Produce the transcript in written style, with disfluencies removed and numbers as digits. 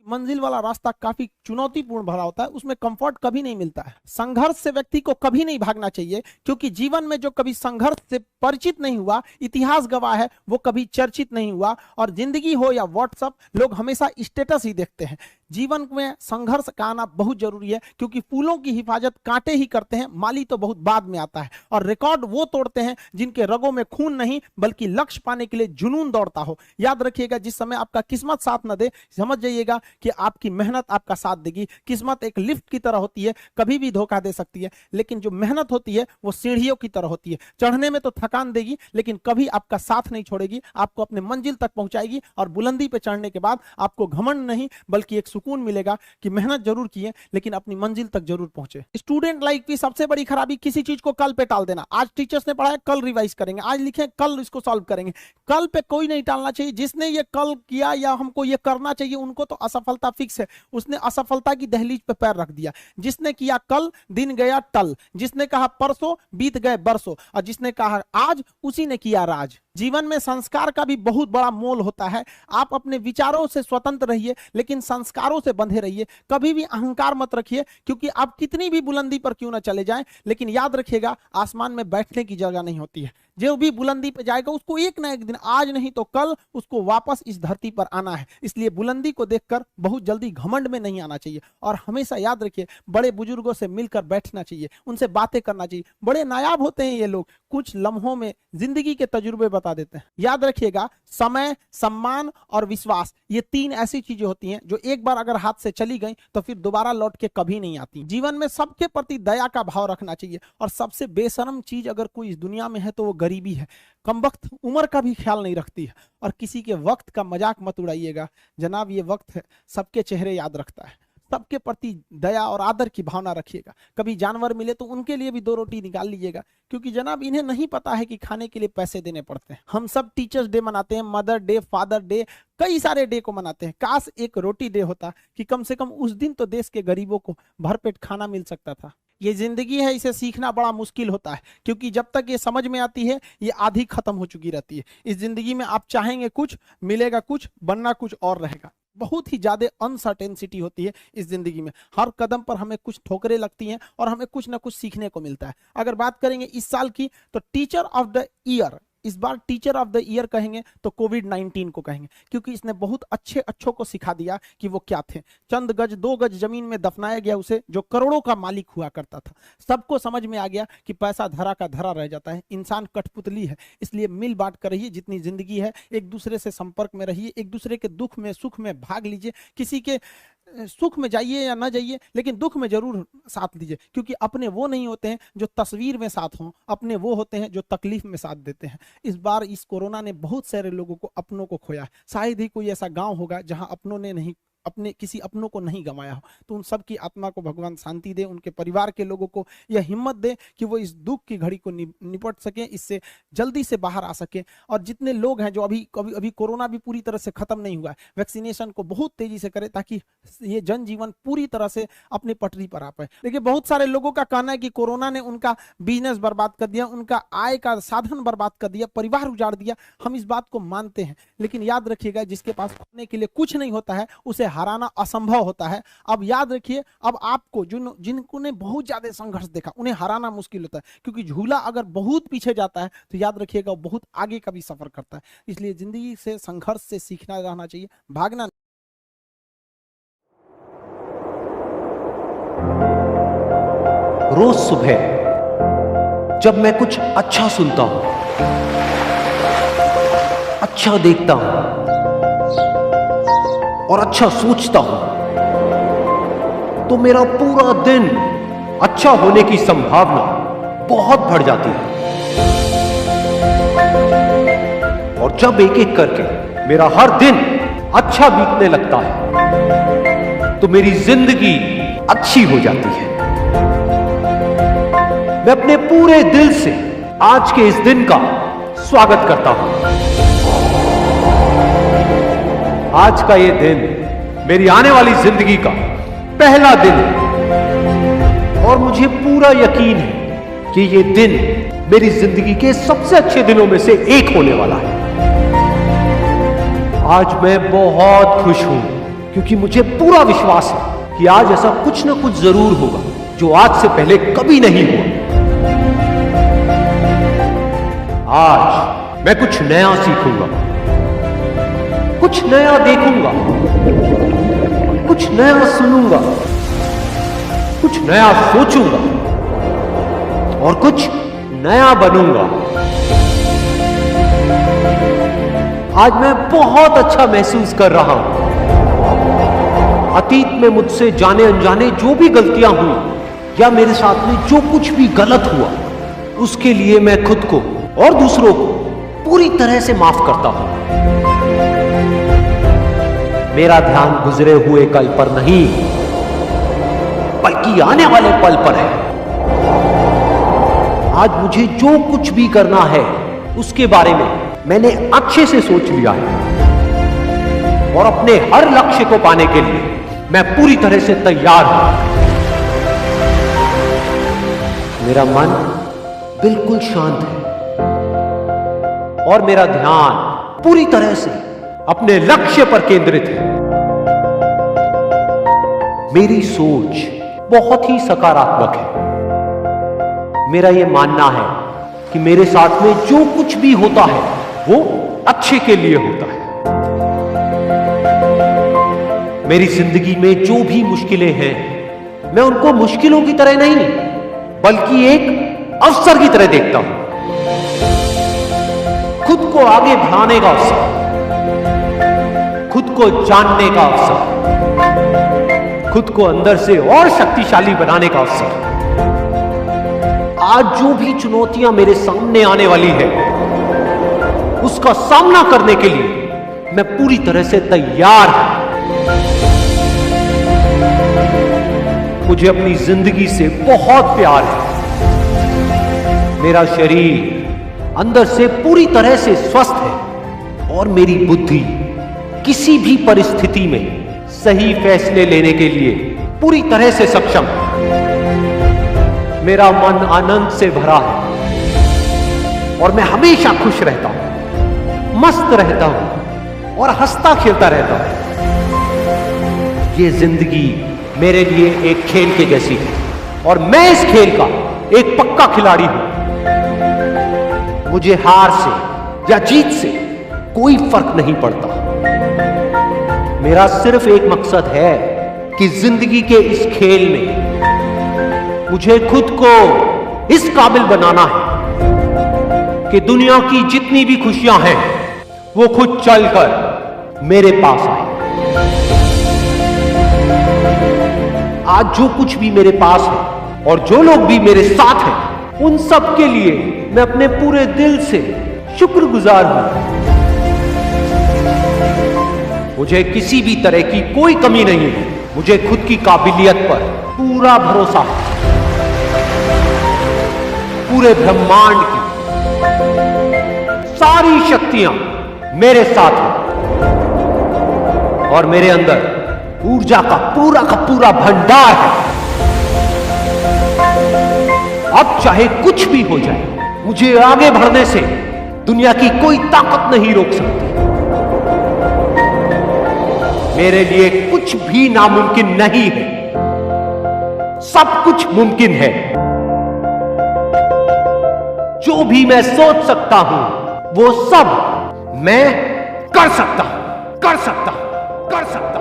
मंजिल वाला रास्ता काफी चुनौतीपूर्ण भरा होता है, उसमें कंफर्ट कभी नहीं मिलता है। संघर्ष से व्यक्ति को कभी नहीं भागना चाहिए, क्योंकि जीवन में जो कभी संघर्ष से परिचित नहीं हुआ, इतिहास गवाह है, वो कभी चर्चित नहीं हुआ। और जिंदगी हो या व्हाट्सएप, लोग हमेशा स्टेटस ही देखते हैं। जीवन में संघर्ष का आना बहुत जरूरी है, क्योंकि फूलों की हिफाजत कांटे ही करते हैं, माली तो बहुत बाद में आता है। और रिकॉर्ड वो तोड़ते हैं जिनके रगों में खून नहीं, बल्कि लक्ष्य पाने के लिए जुनून दौड़ता हो। याद रखिएगा, जिस समय आपका किस्मत साथ न दे, समझ जाइएगा कि आपकी मेहनत आपका साथ देगी। किस्मत एक लिफ्ट की तरह होती है, कभी भी धोखा दे सकती है, लेकिन जो मेहनत होती है वो सीढ़ियों की तरह होती है। चढ़ने में तो थकान देगी, लेकिन कभी आपका साथ नहीं छोड़ेगी, आपको अपने मंजिल तक पहुंचाएगी। और बुलंदी पे चढ़ने के बाद आपको घमंड नहीं, बल्कि एक सुकून मिलेगा कि मेहनत जरूर किए, लेकिन अपनी मंजिल तक जरूर पहुंचे। स्टूडेंट लाइफ की सबसे बड़ी खराबी किसी चीज को कल पे टाल देना। आज टीचर्स ने पढ़ाया, कल रिवाइज करेंगे, आज लिखे, कल इसको सॉल्व करेंगे। कल पे कोई नहीं टालना चाहिए। जिसने ये कल किया या हमको ये करना चाहिए, उनको तो असफलता फिक्स है, उसने असफलता की दहलीज पे पैर रख दिया। जिसने किया कल, दिन गया टल। जिसने कहा परसों, बीत गए बरसों। और जिसने कहा आज, उसी ने किया राज। जीवन में संस्कार का भी बहुत बड़ा मोल होता है। आप अपने विचारों से स्वतंत्र रहिए, लेकिन संस्कारों से बंधे रहिए। कभी भी अहंकार मत रखिए, क्योंकि आप कितनी भी बुलंदी पर क्यों ना चले जाएं, लेकिन याद रखिएगा, आसमान में बैठने की जगह नहीं होती है। जो भी बुलंदी पे जाएगा, उसको एक ना एक दिन, आज नहीं तो कल, उसको वापस इस धरती पर आना है। इसलिए बुलंदी को देखकर बहुत जल्दी घमंड में नहीं आना चाहिए। और हमेशा याद रखिए, बड़े बुजुर्गों से मिलकर बैठना चाहिए, उनसे बातें करना चाहिए। बड़े नायाब होते हैं ये लोग, कुछ लम्हों में जिंदगी के तजुर्बे बता देते हैं। याद रखिएगा, समय, सम्मान और विश्वास, ये तीन ऐसी चीजें होती हैं जो एक बार अगर हाथ से चली गई तो फिर दोबारा लौट के कभी नहीं आती। जीवन में सबके प्रति दया का भाव रखना चाहिए। और सबसे बेशर्म चीज अगर कोई इस दुनिया में है तो वो गरीबी है। कमबख्त उम्र का भी ख्याल नहीं रखती है। और किसी के वक्त का मजाक मत उड़ाइएगा जनाब, ये वक्त है, सबके चेहरे याद रखता है। सबके प्रति दया और आदर की भावना रखिएगा। कभी जानवर मिले तो उनके लिए भी 2 रोटी निकाल लीजिएगा, क्योंकि जनाब इन्हें नहीं पता है कि खाने के लिए पैसे देने पड़ते हैं। हम सब टीचर्स डे मनाते हैं, मदर डे, फादर डे, कई सारे डे को मनाते हैं। काश एक रोटी डे होता कि कम से कम उस दिन तो देश के गरीबों को भरपेट खाना मिल सकता था। ये जिंदगी है, इसे सीखना बड़ा मुश्किल होता है, क्योंकि जब तक ये समझ में आती है, ये आधी खत्म हो चुकी रहती है। इस जिंदगी में आप चाहेंगे कुछ, मिलेगा कुछ, बनना कुछ और रहेगा। बहुत ही ज्यादा अनसर्टेनिटी होती है इस जिंदगी में। हर कदम पर हमें कुछ ठोकरें लगती हैं और हमें कुछ ना कुछ सीखने को मिलता है। अगर बात करेंगे इस साल की, तो टीचर ऑफ द ईयर, इस बार टीचर ऑफ द ईयर कहेंगे तो कोविड-19 को कहेंगे, क्योंकि इसने बहुत अच्छों को सिखा दिया कि वो क्या थे। चंद गज 2 गज जमीन में दफनाया गया उसे, जो करोड़ों का मालिक हुआ करता था। सबको समझ में आ गया कि पैसा धरा का धरा रह जाता है, इंसान कठपुतली है। इसलिए मिल बांट कर रहिए, जितनी जिंदगी है एक दूसरे से संपर्क में रहिए, एक दूसरे के दुख में सुख में भाग लीजिए। किसी के सुख में जाइए या ना जाइए, लेकिन दुख में जरूर साथ दीजिए, क्योंकि अपने वो नहीं होते हैं जो तस्वीर में साथ हों, अपने वो होते हैं जो तकलीफ में साथ देते हैं। इस बार इस कोरोना ने बहुत सारे लोगों को, अपनों को खोया। शायद ही कोई ऐसा गांव होगा जहां अपनों ने नहीं, अपने किसी अपनों को नहीं गंवाया हो। तो उन सब की आत्मा को भगवान शांति दे, उनके परिवार के लोगों को यह हिम्मत दे कि वो इस दुख की घड़ी को निपट सके, इससे जल्दी से बाहर आ सके। और जितने लोग हैं जो अभी कोरोना भी पूरी तरह से खत्म नहीं हुआ है, वैक्सीनेशन को बहुत तेजी से करें, ताकि ये जनजीवन पूरी तरह से अपनी पटरी पर आ पाए। देखिए, बहुत सारे लोगों का कहना है कि कोरोना ने उनका बिजनेस बर्बाद कर दिया, उनका आय का साधन बर्बाद कर दिया, परिवार उजाड़ दिया। हम इस बात को मानते हैं, लेकिन याद रखिएगा, जिसके पास खोने के लिए कुछ नहीं होता है, उसे हराना असंभव होता है। अब याद रखिए, अब आपको जिनको ने बहुत ज्यादा संघर्ष देखा, उन्हें हराना मुश्किल होता है, क्योंकि झूला अगर बहुत पीछे जाता है तो याद रखिएगा वो बहुत आगे का भी सफर करता है। इसलिए जिंदगी से, संघर्ष से सीखना रहना चाहिए, भागना। रोज सुबह जब मैं कुछ अच्छा सुनता हूं, अच्छा देखता हूं और अच्छा सोचता हूं, तो मेरा पूरा दिन अच्छा होने की संभावना बहुत बढ़ जाती है। और जब एक एक करके मेरा हर दिन अच्छा बीतने लगता है, तो मेरी जिंदगी अच्छी हो जाती है। मैं अपने पूरे दिल से आज के इस दिन का स्वागत करता हूं। आज का ये दिन मेरी आने वाली जिंदगी का पहला दिन है, और मुझे पूरा यकीन है कि ये दिन मेरी जिंदगी के सबसे अच्छे दिनों में से एक होने वाला है। आज मैं बहुत खुश हूं, क्योंकि मुझे पूरा विश्वास है कि आज ऐसा कुछ ना कुछ जरूर होगा जो आज से पहले कभी नहीं हुआ। आज मैं कुछ नया सीखूंगा, कुछ नया देखूंगा, कुछ नया सुनूंगा, कुछ नया सोचूंगा और कुछ नया बनूंगा। आज मैं बहुत अच्छा महसूस कर रहा हूं। अतीत में मुझसे जाने अनजाने जो भी गलतियां हुई या मेरे साथ में जो कुछ भी गलत हुआ, उसके लिए मैं खुद को और दूसरों को पूरी तरह से माफ करता हूं। मेरा ध्यान गुजरे हुए कल पर नहीं, बल्कि आने वाले पल पर है। आज मुझे जो कुछ भी करना है उसके बारे में मैंने अच्छे से सोच लिया है और अपने हर लक्ष्य को पाने के लिए मैं पूरी तरह से तैयार हूं। मेरा मन बिल्कुल शांत है और मेरा ध्यान पूरी तरह से अपने लक्ष्य पर केंद्रित है। मेरी सोच बहुत ही सकारात्मक है। मेरा यह मानना है कि मेरे साथ में जो कुछ भी होता है वो अच्छे के लिए होता है। मेरी जिंदगी में जो भी मुश्किलें हैं, मैं उनको मुश्किलों की तरह नहीं बल्कि एक अवसर की तरह देखता हूं। खुद को आगे बढ़ाने का अवसर, खुद को जानने का अवसर, खुद को अंदर से और शक्तिशाली बनाने का अवसर। आज जो भी चुनौतियां मेरे सामने आने वाली है, उसका सामना करने के लिए मैं पूरी तरह से तैयार हूं। मुझे अपनी जिंदगी से बहुत प्यार है। मेरा शरीर अंदर से पूरी तरह से स्वस्थ है और मेरी बुद्धि किसी भी परिस्थिति में सही फैसले लेने के लिए पूरी तरह से सक्षम है। मेरा मन आनंद से भरा है और मैं हमेशा खुश रहता हूं, मस्त रहता हूं और हंसता खेलता रहता हूं। ये जिंदगी मेरे लिए एक खेल के जैसी है और मैं इस खेल का एक पक्का खिलाड़ी हूं। मुझे हार से या जीत से कोई फर्क नहीं पड़ता। मेरा सिर्फ एक मकसद है कि जिंदगी के इस खेल में मुझे खुद को इस काबिल बनाना है कि दुनिया की जितनी भी खुशियां हैं वो खुद चलकर मेरे पास आए। आज जो कुछ भी मेरे पास है और जो लोग भी मेरे साथ हैं, उन सब के लिए मैं अपने पूरे दिल से शुक्रगुजार हूं। मुझे किसी भी तरह की कोई कमी नहीं है। मुझे खुद की काबिलियत पर पूरा भरोसा है। पूरे ब्रह्मांड की सारी शक्तियां मेरे साथ हैं और मेरे अंदर ऊर्जा का पूरा भंडार है। अब चाहे कुछ भी हो जाए, मुझे आगे बढ़ने से दुनिया की कोई ताकत नहीं रोक सकती। मेरे लिए कुछ भी नामुमकिन नहीं है, सब कुछ मुमकिन है। जो भी मैं सोच सकता हूं वो सब मैं कर सकता हूं, कर सकता हूं, कर सकता हूं।